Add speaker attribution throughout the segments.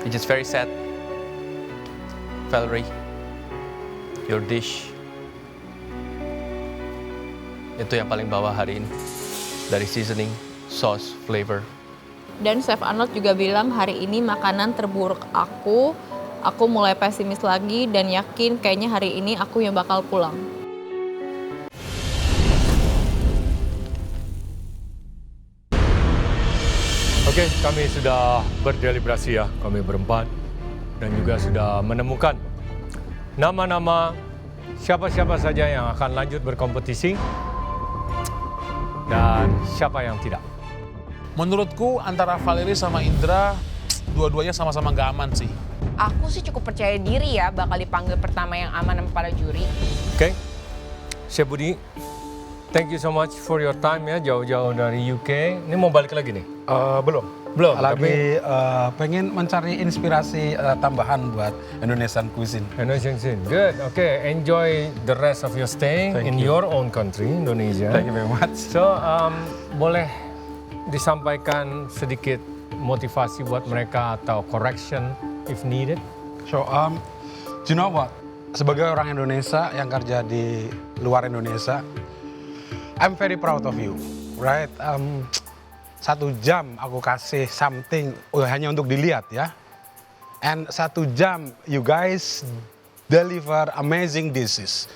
Speaker 1: It's just very sad. Valerie, your dish itu yang paling bawah hari ini. Dari seasoning, sauce, flavor.
Speaker 2: Dan Chef Arnold juga bilang hari ini makanan terburuk aku. Aku mulai pesimis lagi dan yakin kayaknya hari ini aku yang bakal pulang.
Speaker 3: Oke, kami sudah berdeliberasi ya, kami berempat. Dan juga sudah menemukan nama-nama siapa-siapa saja yang akan lanjut berkompetisi dan siapa yang tidak.
Speaker 4: Menurutku antara Valerie sama Indra, dua-duanya sama-sama nggak aman sih.
Speaker 5: Aku sih cukup percaya diri ya bakal dipanggil pertama yang aman sama para juri.
Speaker 3: Oke, Chef Budi, thank you so much for your time ya, jauh-jauh dari UK. Ini mau balik lagi nih?
Speaker 6: Belum.
Speaker 3: Tapi
Speaker 6: Pengen mencari inspirasi tambahan buat Indonesian cuisine.
Speaker 3: Indonesian scene. Good. Okay, enjoy the rest of your stay
Speaker 6: Thank
Speaker 3: in
Speaker 6: you.
Speaker 3: your own country, Indonesia.
Speaker 6: Thank you very much.
Speaker 3: So, boleh disampaikan sedikit motivasi buat mereka atau correction if needed?
Speaker 6: So, you know what? Sebagai orang Indonesia yang kerja di luar Indonesia, I'm very proud of you, right? 1 jam aku kasih something hanya untuk dilihat ya. And 1 jam you guys deliver amazing dishes.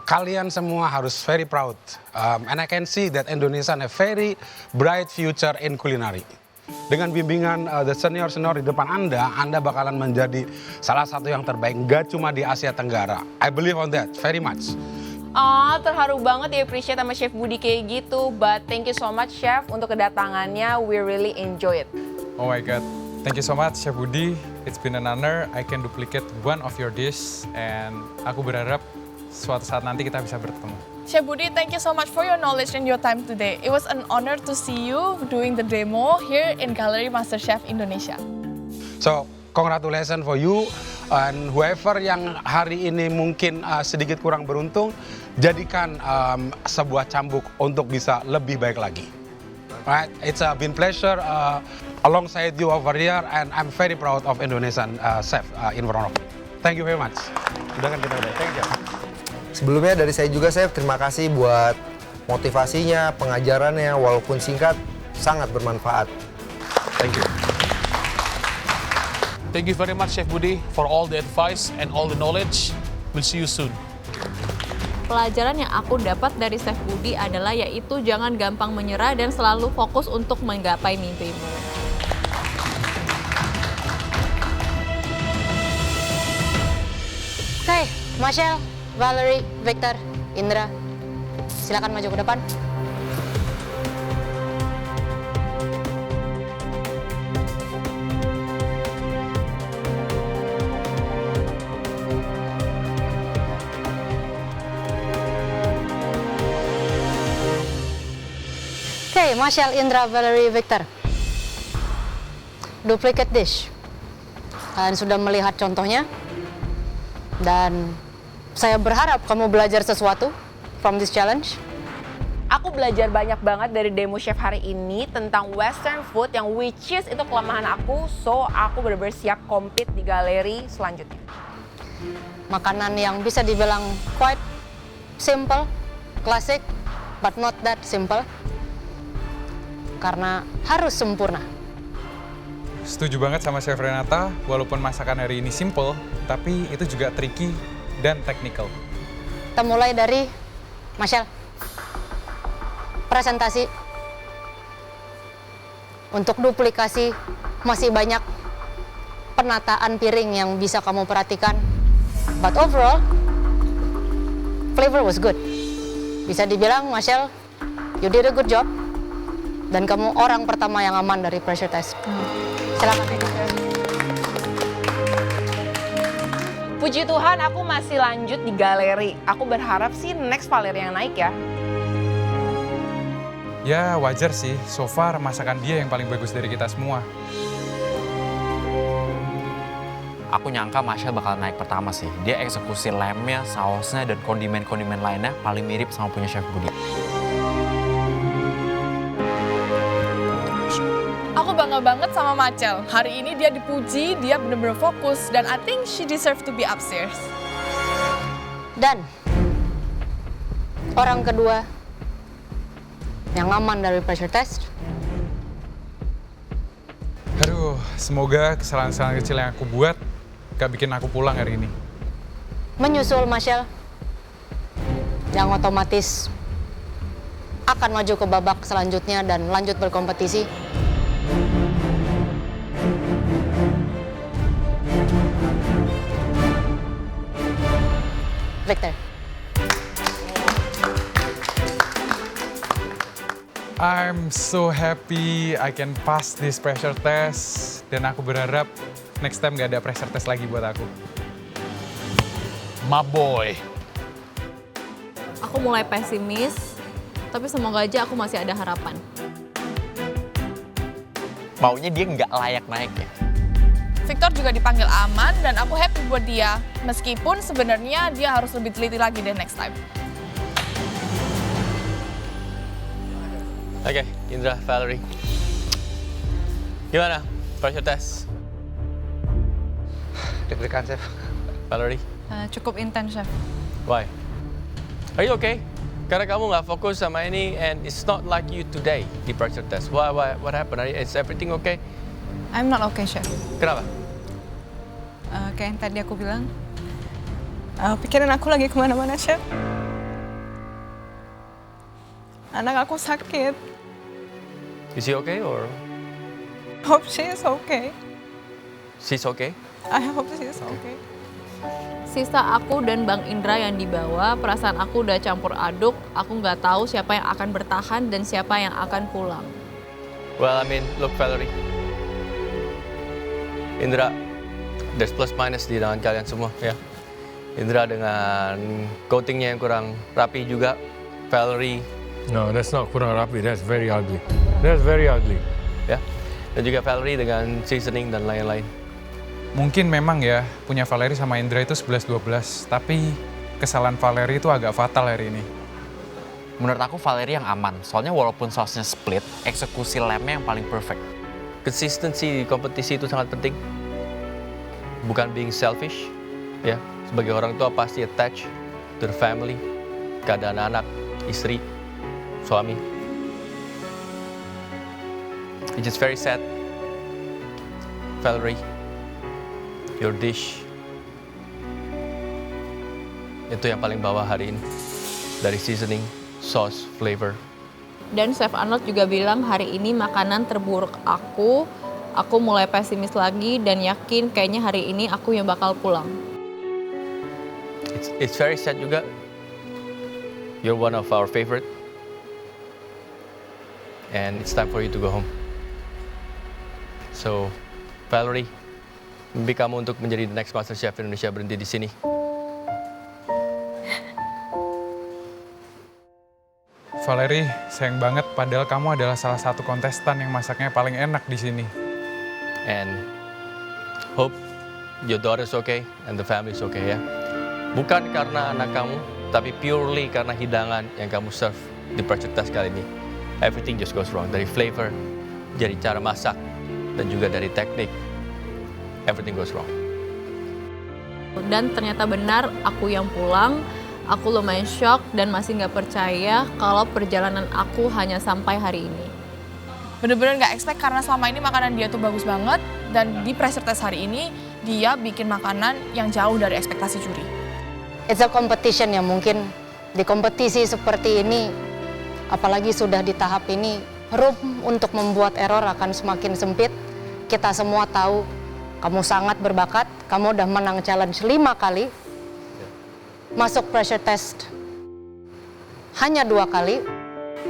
Speaker 6: Kalian semua harus very proud. And I can see that Indonesia have very bright future in culinary. Dengan bimbingan the senior-senior di depan Anda bakalan menjadi salah satu yang terbaik, nggak cuma di Asia Tenggara. I believe on that very much.
Speaker 5: Terharu banget ya appreciate sama Chef Budi kayak gitu. But thank you so much Chef untuk kedatangannya. We really enjoy it.
Speaker 7: Oh my God. Thank you so much, Chef Budi. It's been an honor. I can duplicate one of your dish. And aku berharap suatu saat nanti kita bisa bertemu.
Speaker 8: Chef Budi, thank you so much for your knowledge and your time today. It was an honor to see you doing the demo here in Gallery MasterChef Indonesia.
Speaker 6: So, congratulations for you. And whoever yang hari ini mungkin sedikit kurang beruntung, jadikan sebuah cambuk untuk bisa lebih baik lagi. Right, it's been pleasure alongside you over here, and I'm very proud of Indonesian chef in front of you. Thank you very much. Udah kan kita udah. Thank you.
Speaker 9: Sebelumnya dari saya juga, Chef, terima kasih buat motivasinya, pengajarannya, walaupun singkat, sangat bermanfaat.
Speaker 6: Thank you.
Speaker 4: Thank you very much Chef Budi for all the advice and all the knowledge. We'll see you soon.
Speaker 2: Pelajaran yang aku dapat dari Chef Budi adalah yaitu jangan gampang menyerah dan selalu fokus untuk menggapai mimpimu.
Speaker 10: Oke, Michelle, Valerie, Victor, Indra, silakan maju ke depan. Oke, Michelle, Indra, Valerie, Victor. Duplicate dish. Kalian sudah melihat contohnya. Dan saya berharap kamu belajar sesuatu from this challenge.
Speaker 5: Aku belajar banyak banget dari demo chef hari ini tentang western food yang which is itu kelemahan aku. So, aku benar-benar siap compete di galeri selanjutnya.
Speaker 10: Makanan yang bisa dibilang quite simple, classic, but not that simple. Karena harus sempurna.
Speaker 7: Setuju banget sama Chef Renata, walaupun masakan hari ini simple, tapi itu juga tricky dan technical.
Speaker 10: Kita mulai dari Michelle. Presentasi. Untuk duplikasi, masih banyak penataan piring yang bisa kamu perhatikan. But overall, flavor was good. Bisa dibilang, Michelle, you did a good job. Dan kamu orang pertama yang aman dari pressure test. Silakan.
Speaker 5: Puji Tuhan aku masih lanjut di galeri. Aku berharap sih next Valerie yang naik ya.
Speaker 7: Ya wajar sih, so far masakan dia yang paling bagus dari kita semua.
Speaker 1: Aku nyangka Michelle bakal naik pertama sih. Dia eksekusi lemnya, sausnya, dan kondimen-kondimen lainnya paling mirip sama punya Chef Budi.
Speaker 8: Aku bangga bangga banget sama Machel. Hari ini dia dipuji, dia bener-bener fokus, dan I think she deserve to be upstairs.
Speaker 10: Dan orang kedua yang aman dari pressure test.
Speaker 7: Aduh, semoga kesalahan-kesalahan kecil yang aku buat gak bikin aku pulang hari ini.
Speaker 10: Menyusul Machel yang otomatis akan maju ke babak selanjutnya dan lanjut berkompetisi. Victor.
Speaker 7: I'm so happy I can pass this pressure test. Dan aku berharap next time gak ada pressure test lagi buat aku.
Speaker 4: My boy.
Speaker 2: Aku mulai pesimis, tapi semoga aja aku masih ada harapan.
Speaker 1: Maunya dia nggak layak naik ya.
Speaker 8: Victor juga dipanggil aman dan aku happy buat dia. Meskipun sebenarnya dia harus lebih teliti lagi deh next time.
Speaker 11: Oke, Indra, Valerie. Gimana pressure test?
Speaker 9: Deg-degan, Chef.
Speaker 11: Valerie,
Speaker 2: Cukup intens, Chef.
Speaker 11: why? Are you okay? Karena kamu nggak fokus sama ini and it's not like you today di pressure test. Why? What happened? Is everything okay?
Speaker 12: I'm not okay, Chef.
Speaker 11: Kenapa?
Speaker 12: Kayak yang tadi aku bilang, pikiran aku lagi kemana-mana, Chef. Anak aku sakit.
Speaker 11: Is she okay or
Speaker 12: Hope she is okay.
Speaker 11: she's okay?
Speaker 12: I hope she is okay.
Speaker 2: Sisa aku dan Bang Indra yang dibawa, perasaan aku udah campur aduk. Aku nggak tahu siapa yang akan bertahan dan siapa yang akan pulang.
Speaker 11: Well, I mean, look, Valerie. Indra, there's plus minus di tangan kalian semua, ya. Indra dengan coatingnya yang kurang rapi juga. Valerie.
Speaker 3: No, that's not kurang rapi. That's very ugly. That's very ugly.
Speaker 11: Ya. Dan juga Valerie dengan seasoning dan lain-lain.
Speaker 7: Mungkin memang ya, punya Valerie sama Indra itu 11-12. Tapi kesalahan Valerie itu agak fatal hari ini.
Speaker 1: Menurut aku Valerie yang aman, soalnya walaupun sausnya split, eksekusi lemnya yang paling perfect.
Speaker 11: Consistency di kompetisi itu sangat penting. Bukan being selfish, ya. Sebagai orang tua pasti attach to the family, keadaan anak, istri, suami. It's just very sad, Valerie. Your dish itu yang paling bawah hari ini. Dari seasoning, sauce, flavor.
Speaker 2: Dan Chef Arnold juga bilang hari ini makanan terburuk aku. Aku mulai pesimis lagi dan yakin kayaknya hari ini aku yang bakal pulang.
Speaker 11: It's very sad juga. You're one of our favorite. And it's time for you to go home. So, Valerie, mimpi kamu untuk menjadi the next Master Chef Indonesia berhenti di sini.
Speaker 7: Valerie, sayang banget padahal kamu adalah salah satu kontestan yang masaknya paling enak di sini.
Speaker 11: And hope your daughter's okay and the family's okay, ya. Bukan karena anak kamu, tapi purely karena hidangan yang kamu serve di pressure test kali ini. Everything just goes wrong. Dari flavor, dari cara masak, dan juga dari teknik. Everything goes wrong.
Speaker 2: Dan ternyata benar aku yang pulang. Aku lumayan shock dan masih nggak percaya kalau perjalanan aku hanya sampai hari ini.
Speaker 8: Bener-bener nggak expect karena selama ini makanan dia tuh bagus banget. Dan di pressure test hari ini, dia bikin makanan yang jauh dari ekspektasi juri.
Speaker 10: It's a competition yang mungkin di kompetisi seperti ini, apalagi sudah di tahap ini, room untuk membuat error akan semakin sempit. Kita semua tahu kamu sangat berbakat, kamu udah menang challenge 5 kali, masuk pressure test hanya 2 kali.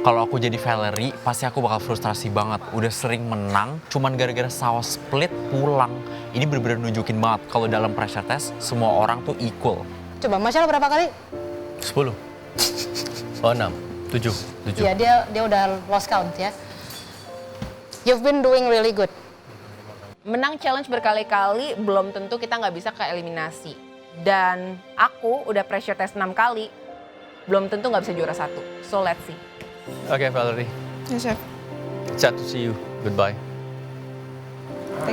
Speaker 1: Kalau aku jadi Valerie, pasti aku bakal frustrasi banget. Udah sering menang, cuman gara-gara saus split pulang. Ini bener-bener nunjukin banget kalau dalam pressure test, semua orang tuh equal.
Speaker 10: Coba Machel berapa kali?
Speaker 11: 10. Oh, 6. 7.
Speaker 10: Iya, dia udah lost count ya. You've been doing really good.
Speaker 5: Menang challenge berkali-kali belum tentu kita nggak bisa ke eliminasi. Dan aku udah pressure test 6 kali, belum tentu nggak bisa juara 1. So let's see.
Speaker 11: Okay, Valerie.
Speaker 12: Yes, Chef.
Speaker 11: Sad to see you. Goodbye.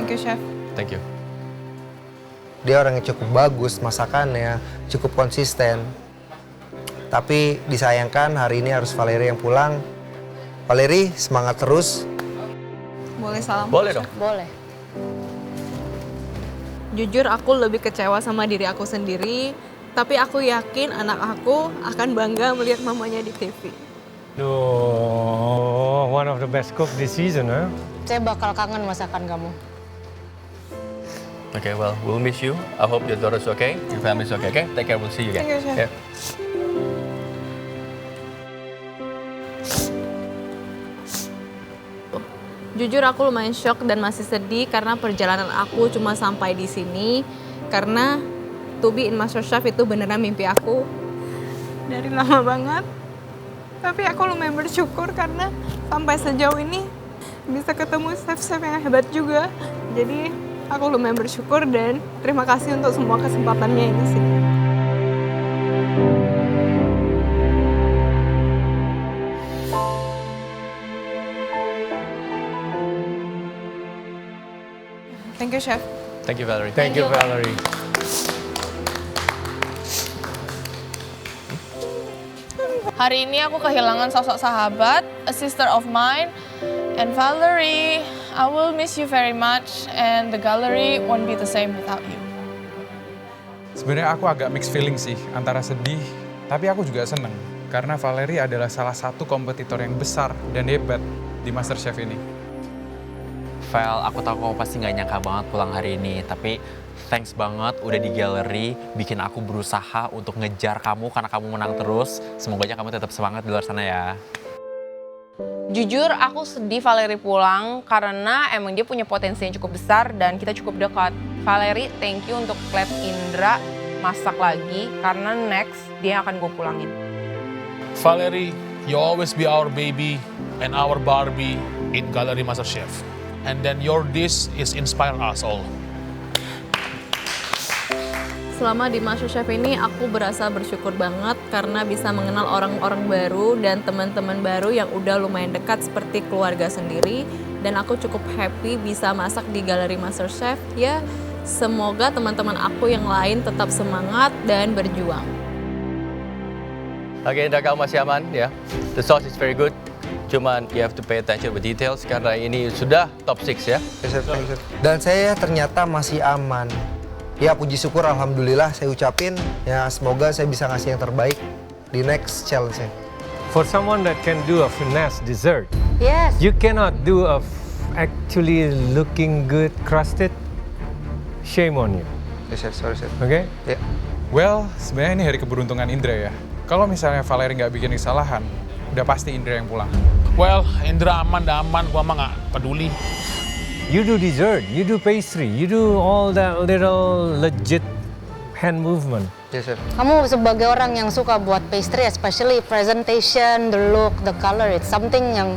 Speaker 12: Thank you, Chef.
Speaker 11: Thank you.
Speaker 9: Dia orang yang cukup bagus masakannya, cukup konsisten. Tapi disayangkan hari ini harus Valerie yang pulang. Valerie, semangat terus.
Speaker 12: Boleh salam?
Speaker 11: Boleh dong.
Speaker 10: Boleh.
Speaker 2: Jujur aku lebih kecewa sama diri aku sendiri, tapi aku yakin anak aku akan bangga melihat mamanya di TV.
Speaker 3: Oh, one of the best cook this season, huh?
Speaker 10: Saya bakal kangen masakan kamu.
Speaker 11: Okay, well, we'll miss you. I hope your daughter's okay, your family's okay, okay? Take care, we'll see you again.
Speaker 12: Thank you, Chef.
Speaker 11: Yeah.
Speaker 2: Jujur aku lumayan shock dan masih sedih karena perjalanan aku cuma sampai di sini. Karena to be in MasterChef itu beneran mimpi aku dari lama banget. Tapi aku lumayan bersyukur karena sampai sejauh ini bisa ketemu chef-chef yang hebat juga. Jadi aku lumayan bersyukur dan terima kasih untuk semua kesempatannya ini sih.
Speaker 12: Thank you, Chef.
Speaker 11: Thank you, Valerie.
Speaker 3: Thank you, Valerie.
Speaker 8: Hari ini aku kehilangan sosok sahabat, a sister of mine, and Valerie, I will miss you very much, and the gallery won't be the same without you.
Speaker 7: Sebenarnya aku agak mixed feeling sih, antara sedih, tapi aku juga seneng. Karena Valerie adalah salah satu kompetitor yang besar dan hebat di MasterChef ini.
Speaker 1: Vel, aku tahu kamu pasti nggak nyangka banget pulang hari ini, tapi thanks banget udah di gallery, bikin aku berusaha untuk ngejar kamu karena kamu menang terus. Semoga aja kamu tetap semangat di luar sana ya.
Speaker 5: Jujur aku sedih Valerie pulang karena emang dia punya potensi yang cukup besar dan kita cukup dekat. Valerie, thank you untuk let Indra masak lagi karena next dia akan gue pulangin.
Speaker 4: Valerie, you always be our baby and our Barbie in Gallery MasterChef. And then your dish is inspire us all.
Speaker 2: Selama di MasterChef ini aku berasa bersyukur banget karena bisa mengenal orang-orang baru dan teman-teman baru yang udah lumayan dekat seperti keluarga sendiri. Dan aku cukup happy bisa masak di Gallery MasterChef. Ya, semoga teman-teman aku yang lain tetap semangat dan berjuang.
Speaker 11: Oke, Indra, kamu masih aman ya. The sauce is very good. Cuman you have to pay attention with details karena ini sudah top 6 ya.
Speaker 9: Dan saya ternyata masih aman. Ya puji syukur alhamdulillah saya ucapin. Ya semoga saya bisa ngasih yang terbaik di next challenge-nya.
Speaker 3: For someone that can do a finesse dessert,
Speaker 10: Yes.
Speaker 3: you cannot do a actually looking good crusted. Shame on you.
Speaker 9: Yes, sorry, Chef.
Speaker 3: Okay?
Speaker 9: Ya.
Speaker 7: Well, sebenarnya ini hari keberuntungan Indra ya. Kalau misalnya Valerie nggak bikin kesalahan, udah pasti Indra yang pulang.
Speaker 4: Well, Indra aman, gua mah nggak peduli.
Speaker 3: You do dessert, you do pastry, you do all that little legit hand movement.
Speaker 9: Yes, Chef.
Speaker 10: Kamu sebagai orang yang suka buat pastry, especially presentation, the look, the color, it's something yang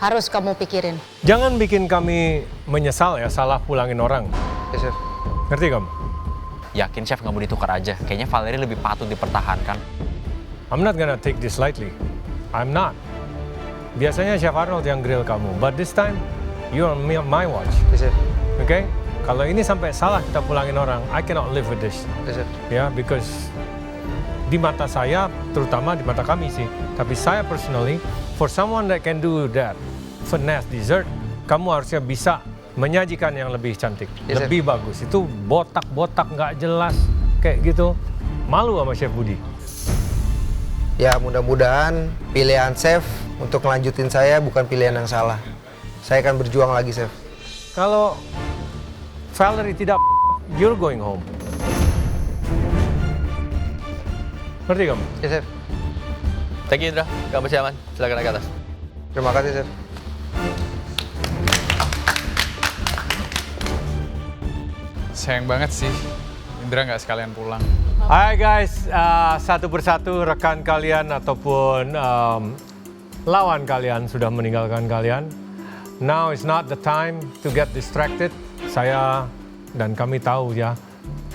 Speaker 10: harus kamu pikirin.
Speaker 3: Jangan bikin kami menyesal ya salah pulangin orang.
Speaker 9: Yes, Chef.
Speaker 3: Ngerti kamu?
Speaker 1: Yakin chef nggak mau ditukar aja. Kayaknya Valerie lebih patut dipertahankan.
Speaker 3: I'm not gonna take this lightly. I'm not. Biasanya Chef Arnold yang grill kamu, but this time you're on my watch.
Speaker 9: Yes, Chef.
Speaker 3: Okay? Kalau ini sampai salah kita pulangin orang, I cannot live with this.
Speaker 9: Yes, Chef.
Speaker 3: Ya, because di mata saya, terutama di mata kami sih, tapi saya personally, for someone that can do that, finesse dessert, kamu harusnya bisa menyajikan yang lebih cantik,
Speaker 9: Yes,
Speaker 3: lebih bagus. Itu botak-botak nggak jelas kayak gitu, malu sama Chef Budi.
Speaker 9: Ya mudah-mudahan pilihan Chef untuk ngelanjutin saya bukan pilihan yang salah. Saya akan berjuang lagi, Chef.
Speaker 3: Kalau Valerie tidak, you're going home. Ngerti kamu?
Speaker 9: Yes, Chef.
Speaker 11: Thank you, Indra. Kamu masih aman. Silakan naik ke atas.
Speaker 9: Terima kasih, Chef.
Speaker 7: Sayang banget sih, Indra nggak sekalian pulang.
Speaker 3: Hai guys, satu persatu rekan kalian ataupun lawan kalian sudah meninggalkan kalian. Now is not the time to get distracted. Saya dan kami tahu ya,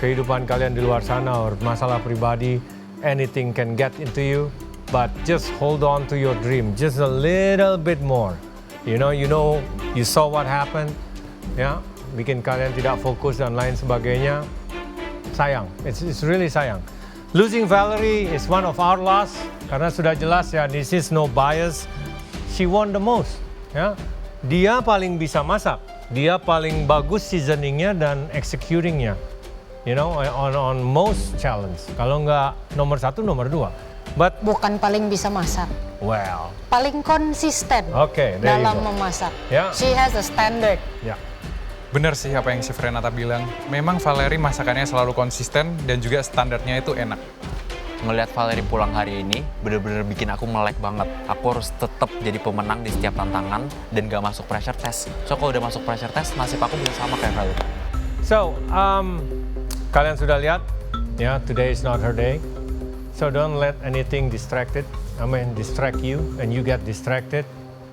Speaker 3: kehidupan kalian di luar sana or masalah pribadi, anything can get into you. But just hold on to your dream, just a little bit more. You know, you saw what happened. Ya, bikin kalian tidak fokus dan lain sebagainya. Sayang, it's really sayang. Losing Valerie is one of our loss karena sudah jelas ya, this is no bias. She won the most. Ya, dia paling bisa masak, dia paling bagus seasoningnya dan executingnya. You know, on most challenge. Kalau nggak nomor 1, nomor 2. But
Speaker 10: Bukan paling bisa masak,
Speaker 3: well,
Speaker 10: paling konsisten
Speaker 3: okay, there you
Speaker 10: dalam
Speaker 3: go.
Speaker 10: memasak.
Speaker 3: Yeah.
Speaker 10: She has a standard.
Speaker 3: Ya.
Speaker 7: Bener sih apa yang Chef Renata bilang. Memang Valerie masakannya selalu konsisten dan juga standarnya itu enak.
Speaker 1: Ngelihat Valerie pulang hari ini bener-bener bikin aku melek banget. Aku harus tetap jadi pemenang di setiap tantangan dan gak masuk pressure test. So kalau udah masuk pressure test, nasib aku bisa sama kayak Valerie.
Speaker 3: So, kalian sudah lihat, ya, today is not her day. So don't let anything distract you, and you get distracted,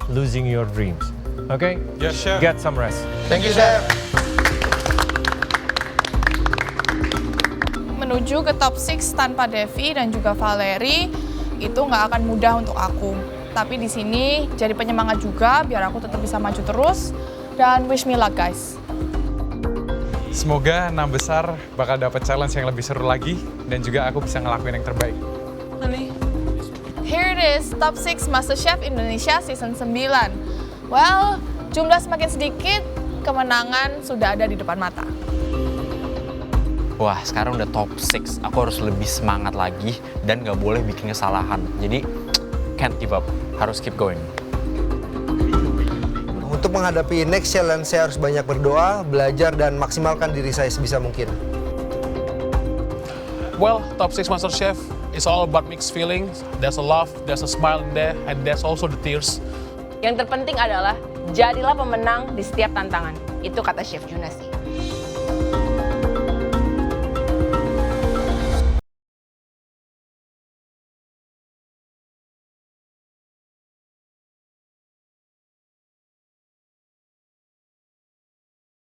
Speaker 3: losing your dreams. Okay?
Speaker 7: Yes, Chef.
Speaker 3: Get some rest.
Speaker 9: Thank you, Chef.
Speaker 8: Menuju ke top 6 tanpa Devi dan juga Valerie itu nggak akan mudah untuk aku. Tapi di sini jadi penyemangat juga biar aku tetap bisa maju terus. Dan wish me luck, guys.
Speaker 7: Semoga 6 besar bakal dapat challenge yang lebih seru lagi dan juga aku bisa ngelakuin yang terbaik.
Speaker 8: Here it is, top 6 MasterChef Indonesia season 9. Well, jumlah semakin sedikit, kemenangan sudah ada di depan mata.
Speaker 1: Wah, sekarang udah top 6. Aku harus lebih semangat lagi dan gak boleh bikin kesalahan. Jadi, can't give up. Harus keep going.
Speaker 9: Untuk menghadapi next challenge, saya harus banyak berdoa, belajar, dan maksimalkan diri saya sebisa mungkin.
Speaker 4: Well, top 6 MasterChef is all about mixed feelings. There's a love, there's a smile in there, and there's also the tears.
Speaker 5: Yang terpenting adalah jadilah pemenang di setiap tantangan. Itu kata Chef Junasi.